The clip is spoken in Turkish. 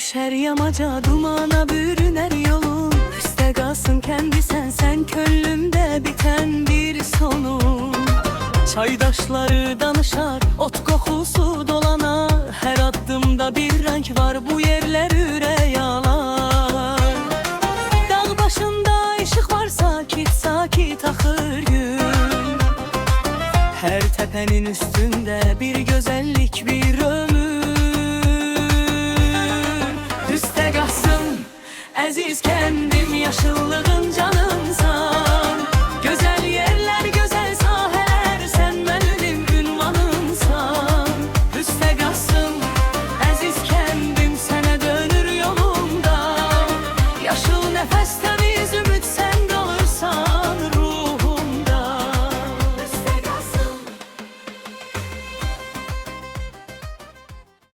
düşer yamaca, dumana bürüner yolun. Üste kalsın kendi sen könlümde biten bir sonun. Çaydaşları danışar, ot kokusu dolanar. Her adımda bir renk var, bu yerler üreyalar. Dağ başında ışık var, sakit sakit akır gün. Her tepenin üstünde bir güzellik, bir ömür. Üste kalsın aziz kendim, yaşıllığın canımsa.